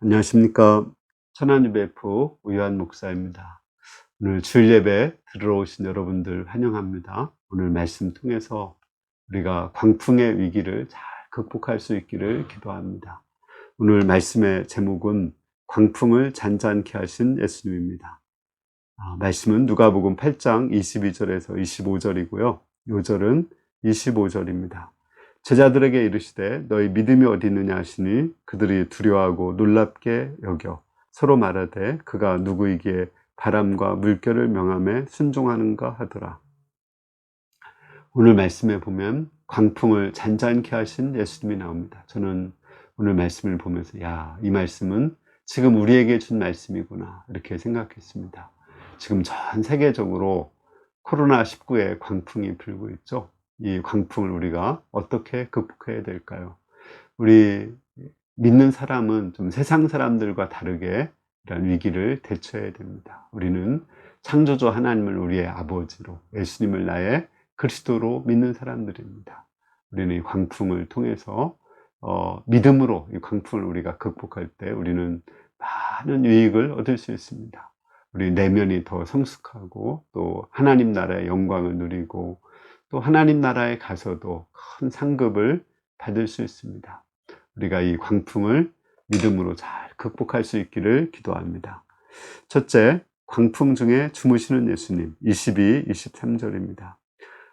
안녕하십니까. 천안유베프 우요한 목사입니다. 오늘 주일 예배 들으러 오신 여러분들 환영합니다. 오늘 말씀 통해서 우리가 광풍의 위기를 잘 극복할 수 있기를 기도합니다. 오늘 말씀의 제목은 광풍을 잔잔케 하신 예수님입니다. 말씀은 누가복음 8장 22절에서 25절이고요. 요절은 25절입니다. 제자들에게 이르시되 너희 믿음이 어디 있느냐 하시니 그들이 두려워하고 놀랍게 여겨 서로 말하되 그가 누구이기에 바람과 물결을 명함에 순종하는가 하더라. 오늘 말씀에 보면 광풍을 잔잔케 하신 예수님이 나옵니다. 저는 오늘 말씀을 보면서 이 말씀은 지금 우리에게 준 말씀이구나 이렇게 생각했습니다. 지금 전 세계적으로 코로나19의 광풍이 불고 있죠. 이 광풍을 우리가 어떻게 극복해야 될까요? 우리 믿는 사람은 좀 세상 사람들과 다르게 이런 위기를 대처해야 됩니다. 우리는 창조주 하나님을 우리의 아버지로, 예수님을 나의 그리스도로 믿는 사람들입니다. 우리는 이 광풍을 통해서 믿음으로 이 광풍을 우리가 극복할 때 우리는 많은 유익을 얻을 수 있습니다. 우리 내면이 더 성숙하고 또 하나님 나라의 영광을 누리고 또 하나님 나라에 가서도 큰 상급을 받을 수 있습니다. 우리가 이 광풍을 믿음으로 잘 극복할 수 있기를 기도합니다. 첫째, 광풍 중에 주무시는 예수님 22, 23절입니다.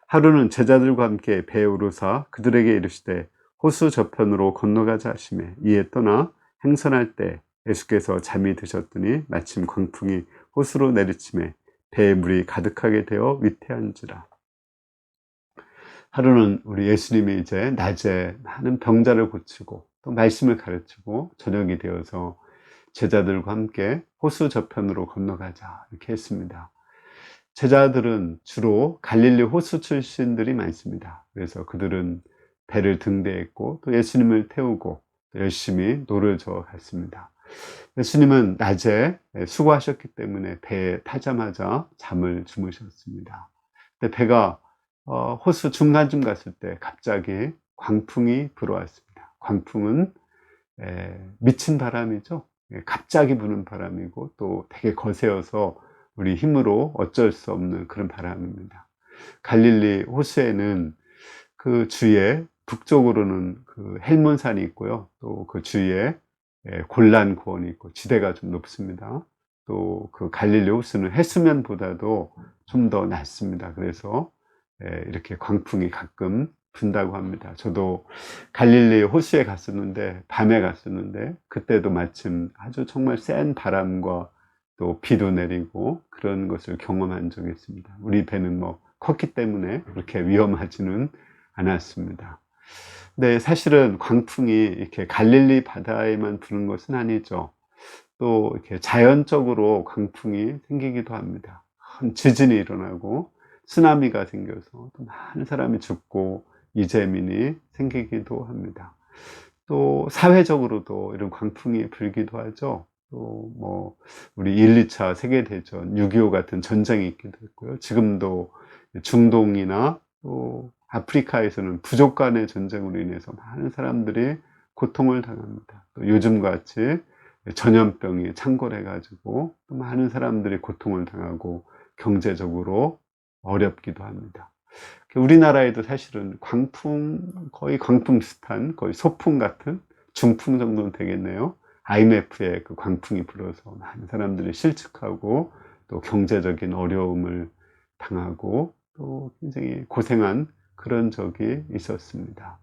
하루는 제자들과 함께 배에 오르사 그들에게 이르시되 호수 저편으로 건너가자 하시매 이에 떠나 행선할 때 예수께서 잠이 드셨더니 마침 광풍이 호수로 내리치매 배에 물이 가득하게 되어 위태한지라. 하루는 우리 예수님이 이제 낮에 많은 병자를 고치고 또 말씀을 가르치고 저녁이 되어서 제자들과 함께 호수 저편으로 건너가자 이렇게 했습니다. 제자들은 주로 갈릴리 호수 출신들이 많습니다. 그래서 그들은 배를 등대했고 또 예수님을 태우고 또 열심히 노를 저어 갔습니다. 예수님은 낮에 수고하셨기 때문에 배에 타자마자 잠을 주무셨습니다. 근데 배가 호수 중간쯤 갔을 때 갑자기 광풍이 불어왔습니다. 광풍은 미친 바람이죠. 갑자기 부는 바람이고 또 되게 거세어서 우리 힘으로 어쩔 수 없는 그런 바람입니다. 갈릴리 호수에는 그 주위에 북쪽으로는 그 헬몬산이 있고요. 또 그 주위에 골란 고원이 있고 지대가 좀 높습니다. 또 그 갈릴리 호수는 해수면보다도 좀 더 낮습니다. 그래서 이렇게 광풍이 가끔 분다고 합니다. 저도 갈릴리 호수에 갔었는데 밤에 갔었는데 그때도 마침 아주 정말 센 바람과 또 비도 내리고 그런 것을 경험한 적이 있습니다. 우리 배는 뭐 컸기 때문에 그렇게 위험하지는 않았습니다. 근데 사실은 광풍이 이렇게 갈릴리 바다에만 부는 것은 아니죠. 또 이렇게 자연적으로 광풍이 생기기도 합니다. 큰 지진이 일어나고 쓰나미가 생겨서 또 많은 사람이 죽고 이재민이 생기기도 합니다. 또 사회적으로도 이런 광풍이 불기도 하죠. 또 뭐 우리 1, 2차 세계대전, 6.25 같은 전쟁이 있기도 했고요. 지금도 중동이나 또 아프리카에서는 부족 간의 전쟁으로 인해서 많은 사람들이 고통을 당합니다. 또 요즘같이 전염병이 창궐해 가지고 또 많은 사람들이 고통을 당하고 경제적으로 어렵기도 합니다. 우리나라에도 사실은 광풍, 거의 광풍 비슷한, 거의 소풍 같은 중풍 정도는 되겠네요. IMF에 그 광풍이 불어서 많은 사람들이 실직하고 또 경제적인 어려움을 당하고 또 굉장히 고생한 그런 적이 있었습니다.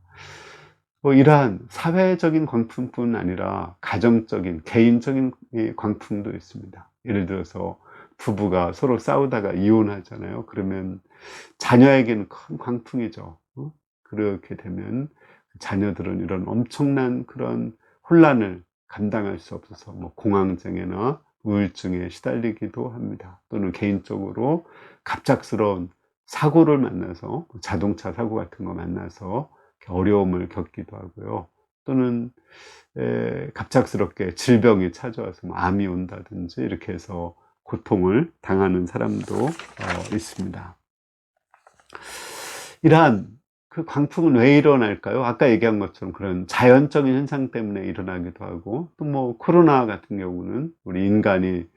뭐 이러한 사회적인 광풍뿐 아니라 가정적인, 개인적인 광풍도 있습니다. 예를 들어서 부부가 서로 싸우다가 이혼하잖아요. 그러면 자녀에게는 큰 광풍이죠. 그렇게 되면 자녀들은 이런 엄청난 그런 혼란을 감당할 수 없어서 뭐 공황장애나 우울증에 시달리기도 합니다. 또는 개인적으로 갑작스러운 사고를 만나서 자동차 사고 같은 거 만나서 어려움을 겪기도 하고요. 또는 갑작스럽게 질병이 찾아와서 뭐 암이 온다든지 이렇게 해서 고통을 당하는 사람도 있습니다. 이러한 그 광풍은 왜 일어날까요? 아까 얘기한 것처럼 그런 자연적인 현상 때문에 일어나기도 하고, 또 뭐 코로나 같은 경우는 우리 인간이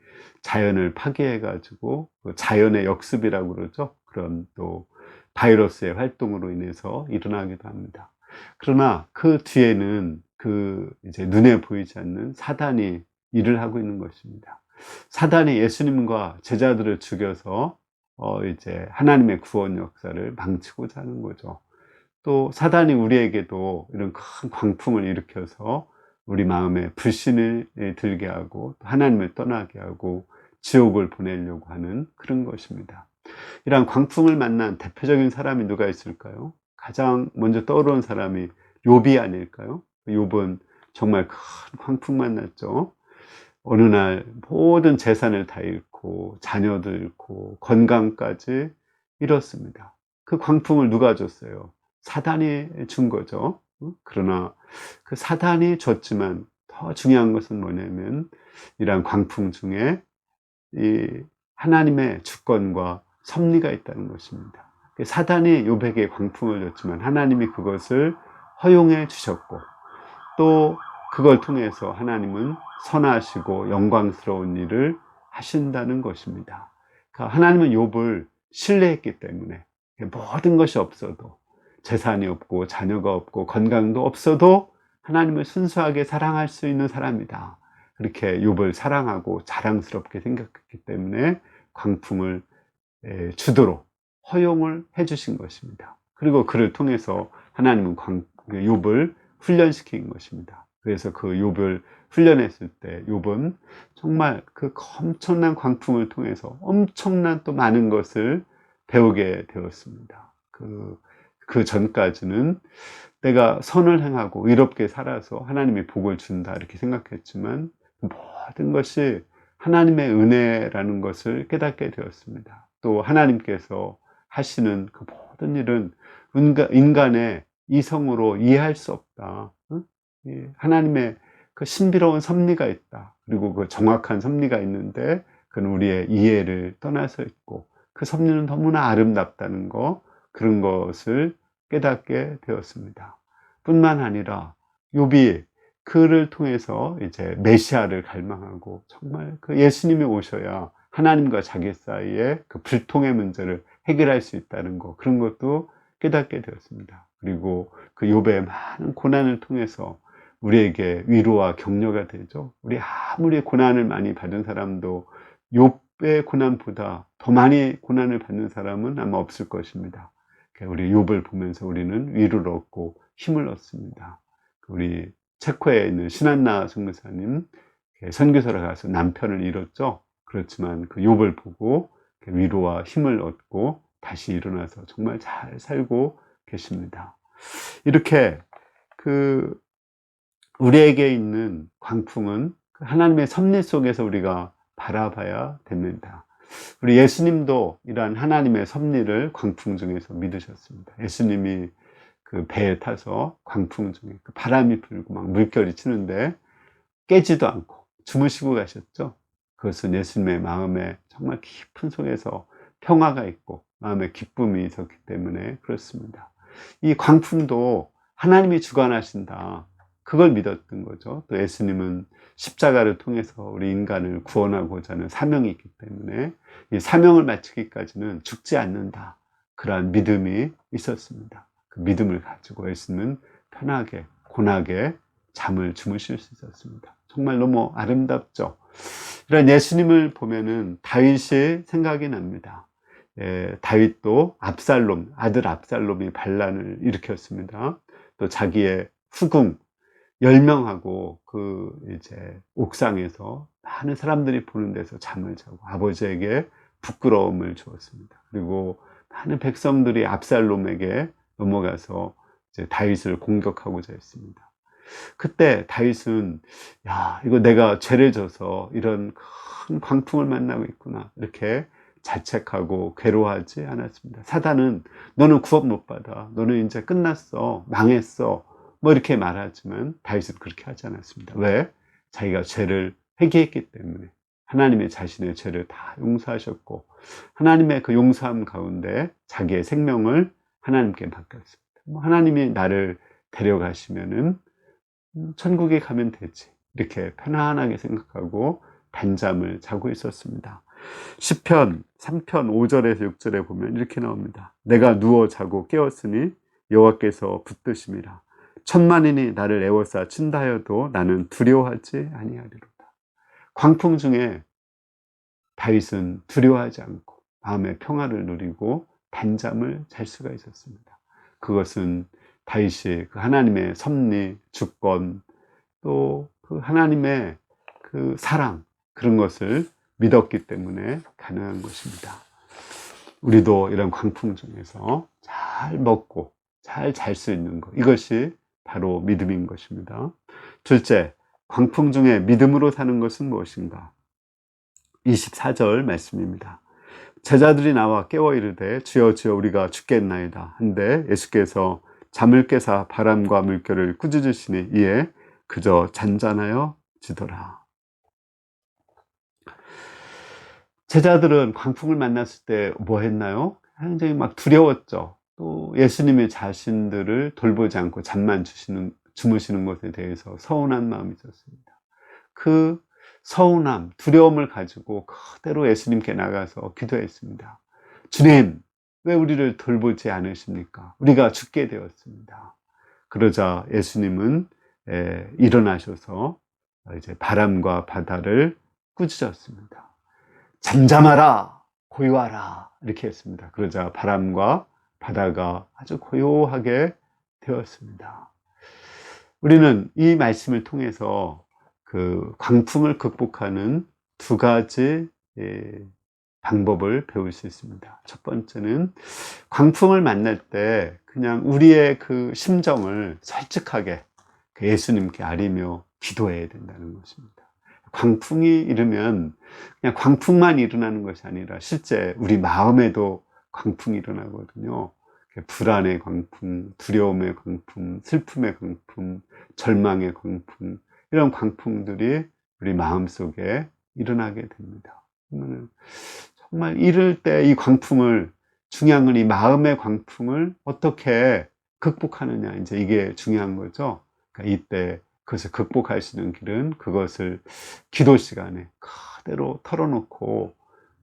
자연을 파괴해 가지고 자연의 역습이라고 그러죠. 그런 또 바이러스의 활동으로 인해서 일어나기도 합니다. 그러나 그 뒤에는 그 이제 눈에 보이지 않는 사단이 일을 하고 있는 것입니다. 사단이 예수님과 제자들을 죽여서 이제 하나님의 구원 역사를 망치고자 하는 거죠. 또 사단이 우리에게도 이런 큰 광풍을 일으켜서 우리 마음에 불신을 들게 하고 하나님을 떠나게 하고 지옥을 보내려고 하는 그런 것입니다. 이러한 광풍을 만난 대표적인 사람이 누가 있을까요? 가장 먼저 떠오르는 사람이 욥이 아닐까요? 욥은 정말 큰 광풍 만났죠. 어느 날 모든 재산을 다 잃고 자녀도 잃고 건강까지 잃었습니다. 그 광풍을 누가 줬어요? 사단이 준 거죠. 그러나 그 사단이 줬지만 더 중요한 것은 뭐냐면 이러한 광풍 중에 이 하나님의 주권과 섭리가 있다는 것입니다. 사단이 욥에게 광풍을 줬지만 하나님이 그것을 허용해 주셨고, 또 그걸 통해서 하나님은 선하시고 영광스러운 일을 하신다는 것입니다. 그러니까 하나님은 욥을 신뢰했기 때문에 모든 것이 없어도, 재산이 없고 자녀가 없고 건강도 없어도 하나님을 순수하게 사랑할 수 있는 사람이다, 그렇게 욥을 사랑하고 자랑스럽게 생각했기 때문에 광풍을 주도록 허용을 해 주신 것입니다. 그리고 그를 통해서 하나님은 욥을 훈련시킨 것입니다. 그래서 그 욥을 훈련했을 때 욥은 정말 그 엄청난 광풍을 통해서 엄청난 또 많은 것을 배우게 되었습니다. 그 전까지는 내가 선을 행하고 의롭게 살아서 하나님이 복을 준다 이렇게 생각했지만 모든 것이 하나님의 은혜라는 것을 깨닫게 되었습니다. 또 하나님께서 하시는 그 모든 일은 인간의 이성으로 이해할 수 없다. 하나님의 그 신비로운 섭리가 있다. 그리고 그 정확한 섭리가 있는데 그건 우리의 이해를 떠나서 있고, 그 섭리는 너무나 아름답다는 거, 그런 것을 깨닫게 되었습니다. 뿐만 아니라 욥이 그를 통해서 이제 메시아를 갈망하고, 정말 그 예수님이 오셔야 하나님과 자기 사이에 그 불통의 문제를 해결할 수 있다는 것, 그런 것도 깨닫게 되었습니다. 그리고 그 욥의 많은 고난을 통해서 우리에게 위로와 격려가 되죠. 우리 아무리 고난을 많이 받은 사람도 욥의 고난보다 더 많이 고난을 받는 사람은 아마 없을 것입니다. 우리 욥을 보면서 우리는 위로를 얻고 힘을 얻습니다. 우리 체코에 있는 신한나 선교사님 선교사를 가서 남편을 잃었죠. 그렇지만 그 욥을 보고 위로와 힘을 얻고 다시 일어나서 정말 잘 살고 계십니다. 이렇게 그 우리에게 있는 광풍은 하나님의 섭리 속에서 우리가 바라봐야 됩니다. 우리 예수님도 이러한 하나님의 섭리를 광풍 중에서 믿으셨습니다. 예수님이 그 배에 타서 광풍 중에 그 바람이 불고 막 물결이 치는데 깨지도 않고 주무시고 가셨죠. 그것은 예수님의 마음에 정말 깊은 속에서 평화가 있고 마음에 기쁨이 있었기 때문에 그렇습니다. 이 광풍도 하나님이 주관하신다, 그걸 믿었던 거죠. 또 예수님은 십자가를 통해서 우리 인간을 구원하고자 하는 사명이 있기 때문에 이 사명을 마치기까지는 죽지 않는다, 그러한 믿음이 있었습니다. 그 믿음을 가지고 예수님은 편하게 고나게 잠을 주무실 수 있었습니다. 정말 너무 아름답죠. 이런 예수님을 보면은 다윗이 생각이 납니다. 다윗도 아들 압살롬이 반란을 일으켰습니다. 또 자기의 후궁 10명하고 그 이제 옥상에서 많은 사람들이 보는 데서 잠을 자고 아버지에게 부끄러움을 주었습니다. 그리고 많은 백성들이 압살롬에게 넘어가서 이제 다윗을 공격하고자 했습니다. 그때 다윗은 이거 내가 죄를 져서 이런 큰 광풍을 만나고 있구나, 이렇게 자책하고 괴로워하지 않았습니다. 사단은 너는 구원 못 받아, 너는 이제 끝났어, 망했어, 뭐 이렇게 말하지만 다윗은 그렇게 하지 않았습니다. 왜? 자기가 죄를 회개했기 때문에 하나님의 자신의 죄를 다 용서하셨고 하나님의 그 용서함 가운데 자기의 생명을 하나님께 맡겼습니다. 하나님이 나를 데려가시면은 천국에 가면 되지, 이렇게 편안하게 생각하고 단잠을 자고 있었습니다. 시편 3편 5절에서 6절에 보면 이렇게 나옵니다. 내가 누워 자고 깨었으니 여호와께서 붙드심이라. 천만인이 나를 애워싸 친다 하여도 나는 두려워하지 아니하리로다. 광풍 중에 다윗은 두려워하지 않고 마음의 평화를 누리고 단잠을 잘 수가 있었습니다. 그것은 다윗이 그 하나님의 섭리, 주권, 또 그 하나님의 그 사랑, 그런 것을 믿었기 때문에 가능한 것입니다. 우리도 이런 광풍 중에서 잘 먹고 잘 잘 수 있는 것, 이것이 바로 믿음인 것입니다. 둘째, 광풍 중에 믿음으로 사는 것은 무엇인가? 24절 말씀입니다. 제자들이 나와 깨워 이르되 주여 주여 우리가 죽겠나이다 한데 예수께서 잠을 깨사 바람과 물결을 꾸짖으시니 이에 그저 잔잔하여 지더라. 제자들은 광풍을 만났을 때 뭐 했나요? 굉장히 막 두려웠죠. 또 예수님이 자신들을 돌보지 않고 잠만 주무시는 것에 대해서 서운한 마음이 있었습니다. 그 서운함, 두려움을 가지고 그대로 예수님께 나가서 기도했습니다. 주님, 왜 우리를 돌보지 않으십니까? 우리가 죽게 되었습니다. 그러자 예수님은 일어나셔서 이제 바람과 바다를 꾸짖었습니다. 잠잠하라, 고요하라, 이렇게 했습니다. 그러자 바람과 바다가 아주 고요하게 되었습니다. 우리는 이 말씀을 통해서 그 광풍을 극복하는 두 가지 방법을 배울 수 있습니다. 첫 번째는 광풍을 만날 때 그냥 우리의 그 심정을 솔직하게 예수님께 아리며 기도해야 된다는 것입니다. 광풍이 일으면 그냥 광풍만 일어나는 것이 아니라 실제 우리 마음에도 광풍이 일어나거든요. 불안의 광풍, 두려움의 광풍, 슬픔의 광풍, 절망의 광풍, 이런 광풍들이 우리 마음속에 일어나게 됩니다. 정말 이럴 때 이 광풍을, 중요한 건 이 마음의 광풍을 어떻게 극복하느냐, 이제 이게 중요한 거죠. 그러니까 이때 그것을 극복할 수 있는 길은 그것을 기도 시간에 그대로 털어놓고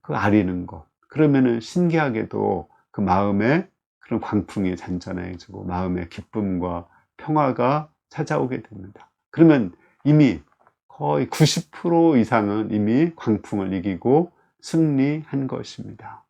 그 아리는 것. 그러면은 신기하게도 그 마음에 그런 광풍이 잔잔해지고 마음의 기쁨과 평화가 찾아오게 됩니다. 그러면 이미 거의 90% 이상은 이미 광풍을 이기고 승리한 것입니다.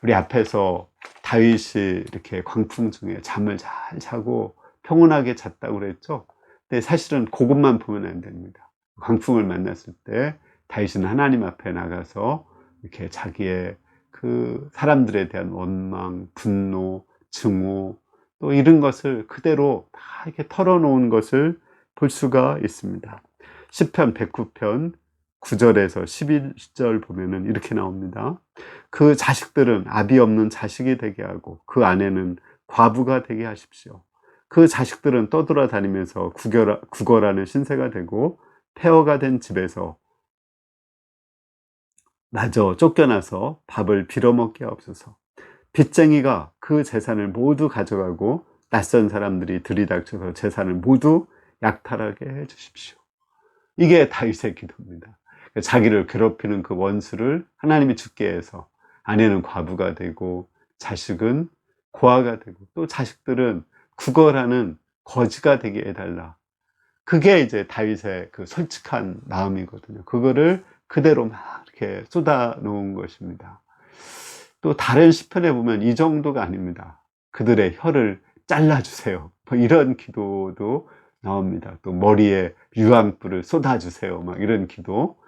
우리 앞에서 다윗이 이렇게 광풍 중에 잠을 잘 자고 평온하게 잤다고 그랬죠. 근데 사실은 그것만 보면 안 됩니다. 광풍을 만났을 때 다윗은 하나님 앞에 나가서 이렇게 자기의 그 사람들에 대한 원망, 분노, 증오, 또 이런 것을 그대로 다 이렇게 털어놓은 것을 볼 수가 있습니다. 시편 109편 9절에서 11절 보면은 이렇게 나옵니다. 그 자식들은 아비 없는 자식이 되게 하고 그 아내는 과부가 되게 하십시오. 그 자식들은 떠돌아다니면서 구걸하는 신세가 되고 폐허가 된 집에서 마저 쫓겨나서 밥을 빌어먹게 하옵소서. 빚쟁이가 그 재산을 모두 가져가고 낯선 사람들이 들이닥쳐서 재산을 모두 약탈하게 해 주십시오. 이게 다윗의 기도입니다. 자기를 괴롭히는 그 원수를 하나님이 죽게 해서 아내는 과부가 되고 자식은 고아가 되고 또 자식들은 구걸하는 거지가 되게 해달라. 그게 이제 다윗의 그 솔직한 마음이거든요. 그거를 그대로 막 이렇게 쏟아 놓은 것입니다. 또 다른 시편에 보면 이 정도가 아닙니다. 그들의 혀를 잘라주세요. 뭐 이런 기도도 나옵니다. 또 머리에 유황불을 쏟아주세요. 막 이런 기도.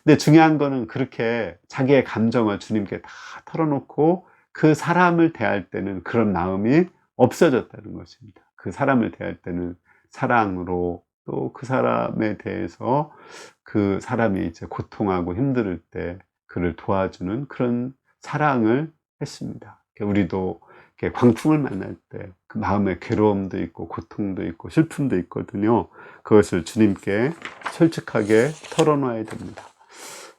근데 중요한 거는 그렇게 자기의 감정을 주님께 다 털어놓고 그 사람을 대할 때는 그런 마음이 없어졌다는 것입니다. 그 사람을 대할 때는 사랑으로, 또 그 사람에 대해서 그 사람이 이제 고통하고 힘들 때 그를 도와주는 그런 사랑을 했습니다. 우리도 광풍을 만날 때 그 마음에 괴로움도 있고 고통도 있고 슬픔도 있거든요. 그것을 주님께 솔직하게 털어놔야 됩니다.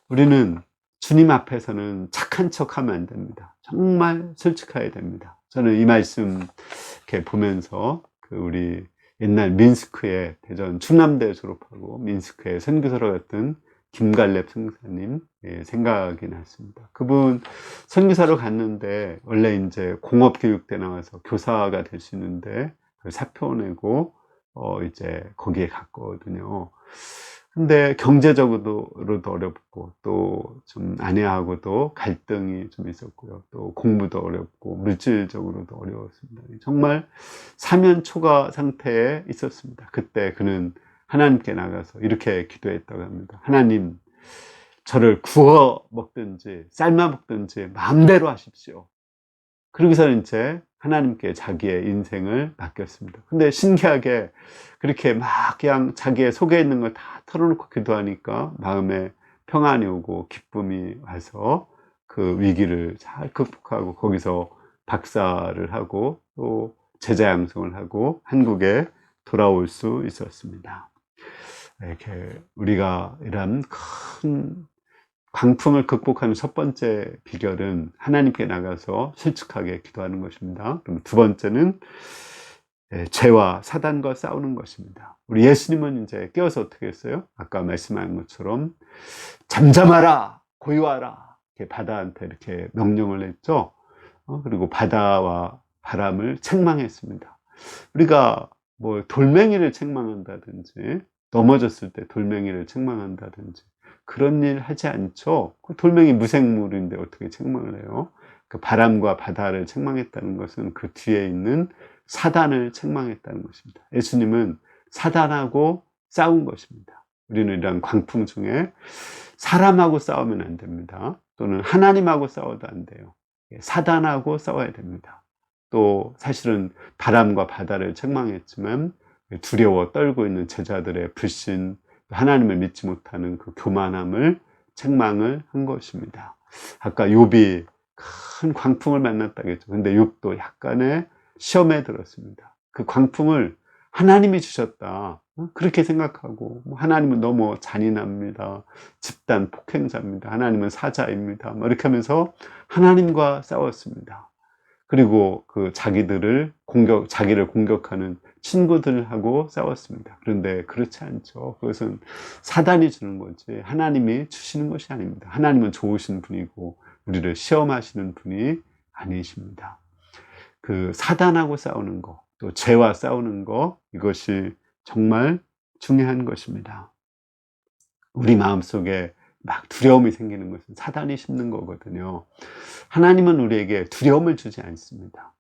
우리는 주님 앞에서는 착한 척 하면 안 됩니다. 정말 솔직해야 됩니다. 저는 이 말씀 이렇게 보면서 우리 옛날 민스크에 대전 충남대 졸업하고 민스크에 선교사로 갔던 김갈렙 선교사님 생각이 났습니다. 그분 선교사로 갔는데 원래 이제 공업교육대 나와서 교사가 될 수 있는데 사표 내고 이제 거기에 갔거든요. 근데 경제적으로도 어렵고 또 좀 아내하고도 갈등이 좀 있었고요. 또 공부도 어렵고 물질적으로도 어려웠습니다. 정말 사면 초가 상태에 있었습니다. 그때 그는 하나님께 나가서 이렇게 기도했다고 합니다. 하나님, 저를 구워 먹든지 삶아 먹든지 마음대로 하십시오. 그러고서 이제 하나님께 자기의 인생을 맡겼습니다. 근데 신기하게 그렇게 막 그냥 자기의 속에 있는 걸 다 털어놓고 기도하니까 마음에 평안이 오고 기쁨이 와서 그 위기를 잘 극복하고 거기서 박사를 하고 또 제자 양성을 하고 한국에 돌아올 수 있었습니다. 이렇게 우리가 이런 큰 광풍을 극복하는 첫 번째 비결은 하나님께 나가서 솔직하게 기도하는 것입니다. 그럼 두 번째는 죄와 사단과 싸우는 것입니다. 우리 예수님은 이제 깨어서 어떻게 했어요? 아까 말씀한 것처럼 잠잠하라, 고요하라, 이렇게 바다한테 이렇게 명령을 했죠. 그리고 바다와 바람을 책망했습니다. 우리가 뭐 돌멩이를 책망한다든지 넘어졌을 때 돌멩이를 책망한다든지 그런 일 하지 않죠. 돌멩이 무생물인데 어떻게 책망을 해요? 그 바람과 바다를 책망했다는 것은 그 뒤에 있는 사단을 책망했다는 것입니다. 예수님은 사단하고 싸운 것입니다. 우리는 이런 광풍 중에 사람하고 싸우면 안 됩니다. 또는 하나님하고 싸워도 안 돼요. 사단하고 싸워야 됩니다. 또 사실은 바람과 바다를 책망했지만 두려워 떨고 있는 제자들의 불신, 하나님을 믿지 못하는 그 교만함을 책망을 한 것입니다. 아까 욥이 큰 광풍을 만났다고 했죠. 근데 욥도 약간의 시험에 들었습니다. 그 광풍을 하나님이 주셨다, 그렇게 생각하고 하나님은 너무 잔인합니다, 집단 폭행자입니다, 하나님은 사자입니다, 이렇게 하면서 하나님과 싸웠습니다. 그리고 그 자기를 공격하는 친구들하고 싸웠습니다. 그런데 그렇지 않죠. 그것은 사단이 주는 거지 하나님이 주시는 것이 아닙니다. 하나님은 좋으신 분이고 우리를 시험하시는 분이 아니십니다. 그 사단하고 싸우는 거, 또 죄와 싸우는 거, 이것이 정말 중요한 것입니다. 우리 마음속에 막 두려움이 생기는 것은 사단이 심는 거거든요. 하나님은 우리에게 두려움을 주지 않습니다.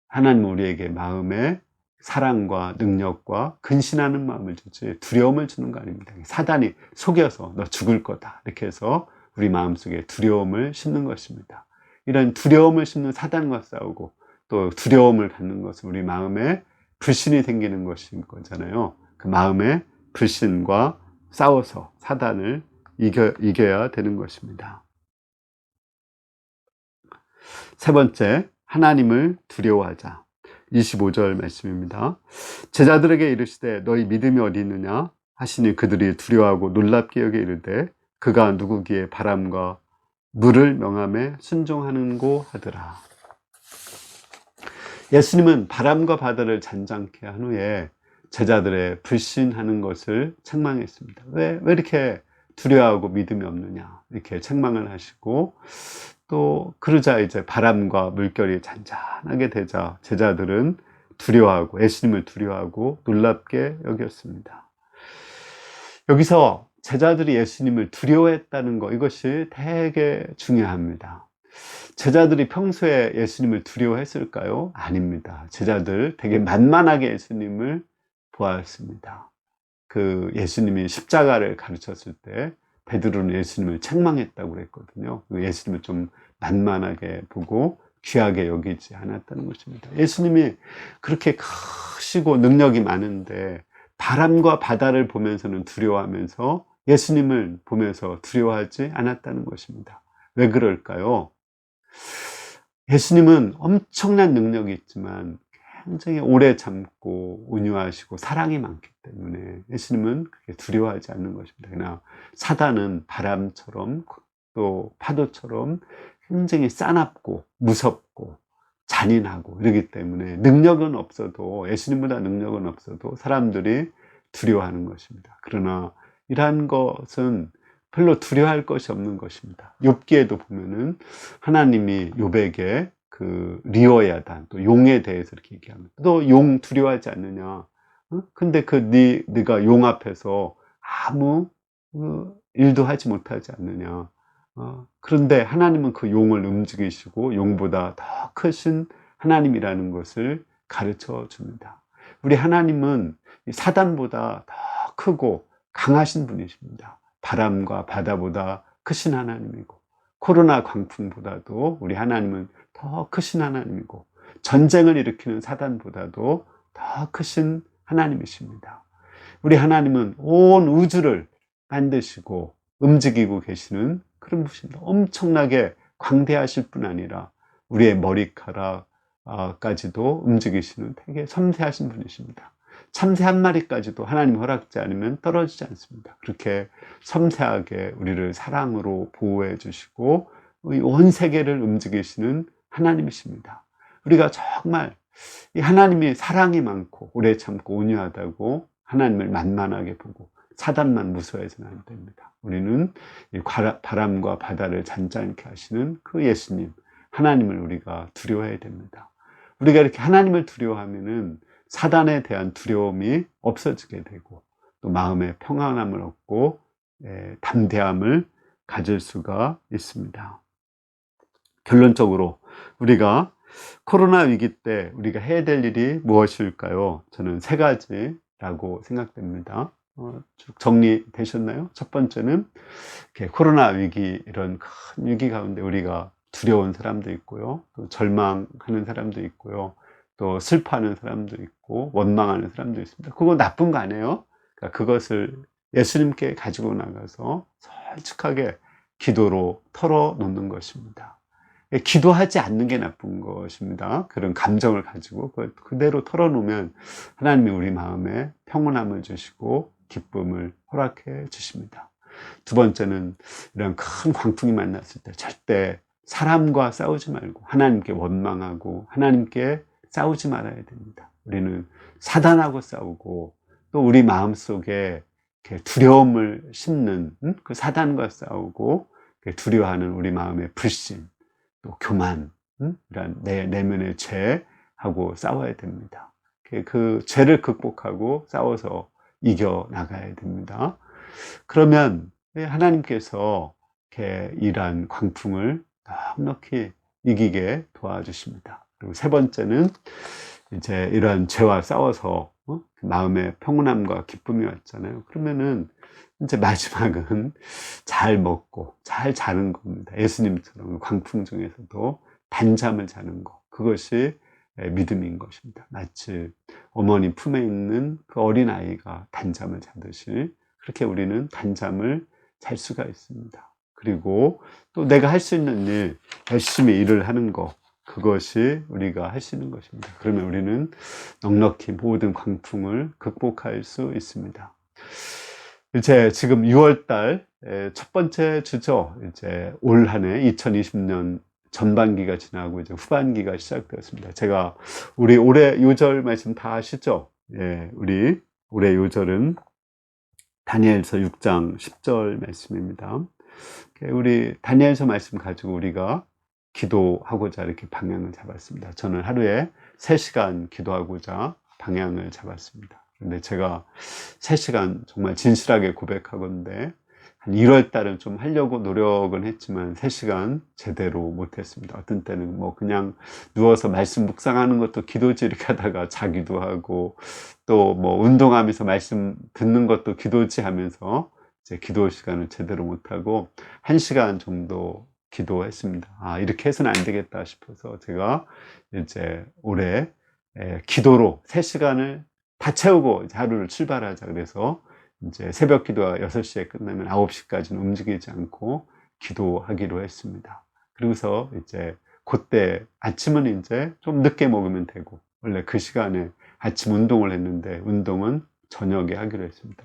하나님은 우리에게 마음에 사랑과 능력과 근신하는 마음을 주지 두려움을 주는 거 아닙니다. 사단이 속여서 너 죽을 거다 이렇게 해서 우리 마음속에 두려움을 심는 것입니다. 이런 두려움을 심는 사단과 싸우고 또 두려움을 갖는 것은 우리 마음에 불신이 생기는 것인 거잖아요. 그 마음의 불신과 싸워서 사단을 이겨야 되는 것입니다. 세 번째, 하나님을 두려워하자. 25절 말씀입니다. 제자들에게 이르시되 너희 믿음이 어디 있느냐 하시니 그들이 두려워하고 놀랍게 여겨 이르되 그가 누구기에 바람과 물을 명함에 순종하는고 하더라. 예수님은 바람과 바다를 잔잔케 한 후에 제자들의 불신하는 것을 책망했습니다. 왜 이렇게 두려워하고 믿음이 없느냐 이렇게 책망을 하시고, 또 그러자 이제 바람과 물결이 잔잔하게 되자 제자들은 두려워하고 예수님을 두려워하고 놀랍게 여겼습니다. 여기서 제자들이 예수님을 두려워했다는 것, 이것이 되게 중요합니다. 제자들이 평소에 예수님을 두려워했을까요? 아닙니다. 제자들 되게 만만하게 예수님을 보았습니다. 그 예수님이 십자가를 가르쳤을 때 베드로는 예수님을 책망했다고 그랬거든요. 예수님을 좀 만만하게 보고 귀하게 여기지 않았다는 것입니다. 예수님이 그렇게 크시고 능력이 많은데 바람과 바다를 보면서는 두려워하면서 예수님을 보면서 두려워하지 않았다는 것입니다. 왜 그럴까요? 예수님은 엄청난 능력이 있지만 굉장히 오래 참고 온유하시고 사랑이 많기 때문에 예수님은 그렇게 두려워하지 않는 것입니다. 그러나 사단은 바람처럼 또 파도처럼 굉장히 싸납고 무섭고 잔인하고 이러기 때문에 능력은 없어도, 예수님보다 능력은 없어도 사람들이 두려워하는 것입니다. 그러나 이러한 것은 별로 두려워할 것이 없는 것입니다. 욥기에도 보면은 하나님이 욥에게 그 리어야단, 또 용에 대해서 이렇게 얘기합니다. 너 용 두려워하지 않느냐? 근데 네가 용 앞에서 아무 일도 하지 못하지 않느냐? 그런데 하나님은 그 용을 움직이시고 용보다 더 크신 하나님이라는 것을 가르쳐 줍니다. 우리 하나님은 사단보다 더 크고 강하신 분이십니다. 바람과 바다보다 크신 하나님이고, 코로나 광풍보다도 우리 하나님은 더 크신 하나님이고, 전쟁을 일으키는 사단보다도 더 크신 하나님이십니다. 우리 하나님은 온 우주를 만드시고 움직이고 계시는 그런 분이십니다. 엄청나게 광대하실 뿐 아니라 우리의 머리카락까지도 움직이시는 되게 섬세하신 분이십니다. 참새 한 마리까지도 하나님 허락지 않으면 떨어지지 않습니다. 그렇게 섬세하게 우리를 사랑으로 보호해 주시고 온 세계를 움직이시는 하나님이십니다. 우리가 정말 이 하나님이 사랑이 많고 오래 참고 온유하다고 하나님을 만만하게 보고 사단만 무서워해서는 안 됩니다. 우리는 이 바람과 바다를 잔잔케 하시는 그 예수님, 하나님을 우리가 두려워해야 됩니다. 우리가 이렇게 하나님을 두려워하면은 사단에 대한 두려움이 없어지게 되고, 또 마음의 평안함을 얻고 담대함을 가질 수가 있습니다. 결론적으로 우리가 코로나 위기 때 우리가 해야 될 일이 무엇일까요? 저는 세 가지라고 생각됩니다. 쭉 정리되셨나요? 첫 번째는 코로나 위기, 이런 큰 위기 가운데 우리가 두려운 사람도 있고요, 또 절망하는 사람도 있고요, 또 슬퍼하는 사람도 있고 원망하는 사람도 있습니다. 그거 나쁜 거 아니에요. 그러니까 그것을 예수님께 가지고 나가서 솔직하게 기도로 털어놓는 것입니다. 기도하지 않는 게 나쁜 것입니다. 그런 감정을 가지고 그대로 털어놓으면 하나님이 우리 마음에 평온함을 주시고 기쁨을 허락해 주십니다. 두 번째는 이런 큰 광풍이 만났을 때 절대 사람과 싸우지 말고 하나님께 원망하고 하나님께 싸우지 말아야 됩니다. 우리는 사단하고 싸우고, 또 우리 마음속에 두려움을 심는 그 사단과 싸우고, 두려워하는 우리 마음의 불신, 또 교만, 이런 내면의 죄하고 싸워야 됩니다. 그 죄를 극복하고 싸워서 이겨나가야 됩니다. 그러면 하나님께서 이러한 광풍을 넉넉히 이기게 도와주십니다. 그리고 세 번째는 이제 이러한 죄와 싸워서 마음의 평온함과 기쁨이 왔잖아요. 그러면은 이제 마지막은 잘 먹고 잘 자는 겁니다. 예수님처럼 광풍 중에서도 단잠을 자는 것, 그것이 믿음인 것입니다. 마치 어머니 품에 있는 그 어린아이가 단잠을 자듯이 그렇게 우리는 단잠을 잘 수가 있습니다. 그리고 또 내가 할 수 있는 일, 열심히 일을 하는 것, 그것이 우리가 할 수 있는 것입니다. 그러면 우리는 넉넉히 모든 광풍을 극복할 수 있습니다. 이제 지금 6월달 첫 번째 주죠. 이제 올 한 해 2020년 전반기가 지나고 이제 후반기가 시작되었습니다. 제가 우리 올해 요절 말씀 다 아시죠? 예, 우리 올해 요절은 다니엘서 6장 10절 말씀입니다. 우리 다니엘서 말씀 가지고 우리가 기도하고자 이렇게 방향을 잡았습니다. 저는 하루에 3시간 기도하고자 방향을 잡았습니다. 근데 제가 3시간 정말 진실하게 고백하건대 한 1월 달은 좀 하려고 노력은 했지만 3시간 제대로 못했습니다. 어떤 때는 뭐 그냥 누워서 말씀 묵상하는 것도 기도지 이렇게 하다가 자기도 하고, 또 뭐 운동하면서 말씀 듣는 것도 기도지 하면서 이제 기도 시간을 제대로 못하고 1시간 정도 기도했습니다. 이렇게 해서는 안 되겠다 싶어서 제가 이제 올해 기도로 3시간을 다 채우고 이제 하루를 출발하자. 그래서 이제 새벽 기도가 6시에 끝나면 9시까지는 움직이지 않고 기도하기로 했습니다. 그리고서 이제 그때 아침은 이제 좀 늦게 먹으면 되고, 원래 그 시간에 아침 운동을 했는데 운동은 저녁에 하기로 했습니다.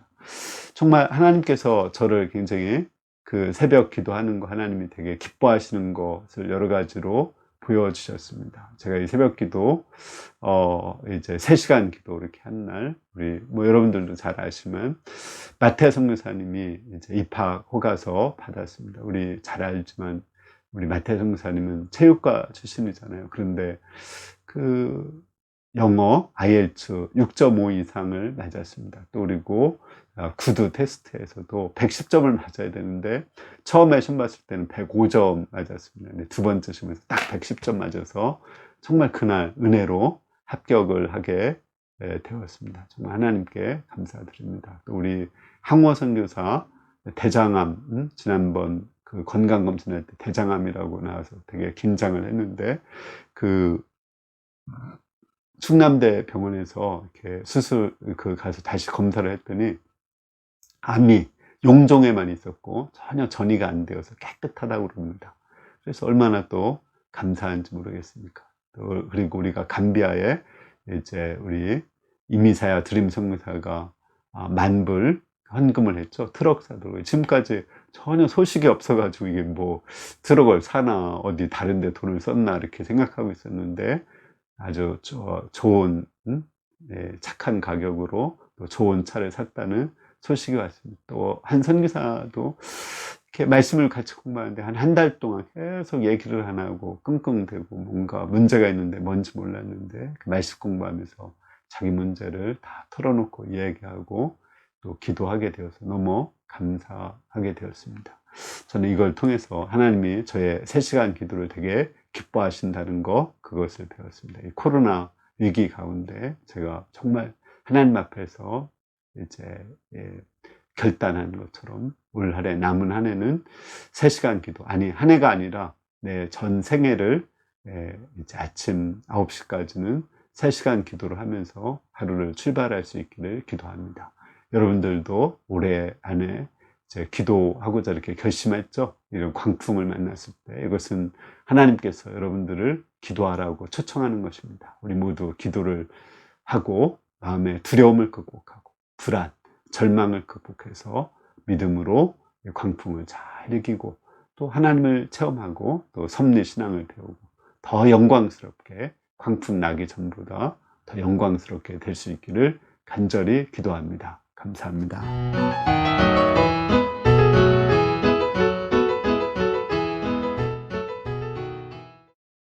정말 하나님께서 저를 굉장히 그 새벽 기도하는 거 하나님이 되게 기뻐하시는 것을 여러 가지로 보여주셨습니다. 제가 이 새벽 기도, 이제 3시간 기도 이렇게 한 날, 우리, 여러분들도 잘 아시면, 마태 선교사님이 이제 입학 허가서 받았습니다. 우리 잘 알지만, 우리 마태 선교사님은 체육과 출신이잖아요. 그런데 영어 IELTS 6.5 이상을 맞았습니다. 또 그리고 구두 테스트에서도 110점을 맞아야 되는데 처음에 시험 봤을 때는 105점 맞았습니다. 두 번째 시험에서 딱 110점 맞아서 정말 그날 은혜로 합격을 하게 되었습니다. 정말 하나님께 감사드립니다. 또 우리 항워 선교사 대장암, 지난번 그 건강검진할 때 대장암이라고 나와서 되게 긴장을 했는데 충남대 병원에서 이렇게 수술 가서 다시 검사를 했더니 암이 용종에만 있었고 전혀 전이가 안 되어서 깨끗하다고 그럽니다. 그래서 얼마나 또 감사한지 모르겠습니까? 또 그리고 우리가 감비아에 이제 우리 이미사야 드림 선교사가 만불 헌금을 했죠. 트럭 사도록. 지금까지 전혀 소식이 없어가지고 이게 뭐 트럭을 사나 어디 다른 데 돈을 썼나 이렇게 생각하고 있었는데 아주 좋은 착한 가격으로 또 좋은 차를 샀다는 소식이 왔습니다. 또 한 선교사도 이렇게 말씀을 같이 공부하는데 한 달 동안 계속 얘기를 안 하고 끙끙대고 뭔가 문제가 있는데 뭔지 몰랐는데 그 말씀 공부하면서 자기 문제를 다 털어놓고 이야기하고 또 기도하게 되어서 너무 감사하게 되었습니다. 저는 이걸 통해서 하나님이 저의 3시간 기도를 되게 기뻐하신다는 거, 그것을 배웠습니다. 이 코로나 위기 가운데 제가 정말 하나님 앞에서 이제 결단한 것처럼 올 한해 남은 한 해는 3시간 기도, 한 해가 아니라 내 전 생애를 이제 아침 9시까지는 3시간 기도를 하면서 하루를 출발할 수 있기를 기도합니다. 여러분들도 올해 안에 이제 기도하고자 이렇게 결심했죠? 이런 광풍을 만났을 때 이것은 하나님께서 여러분들을 기도하라고 초청하는 것입니다. 우리 모두 기도를 하고 마음의 두려움을 극복하고 불안, 절망을 극복해서 믿음으로 광풍을 잘 이기고 또 하나님을 체험하고 또 섭리 신앙을 배우고 더 영광스럽게 광풍 나기 전보다 더 영광스럽게 될 수 있기를 간절히 기도합니다. 감사합니다.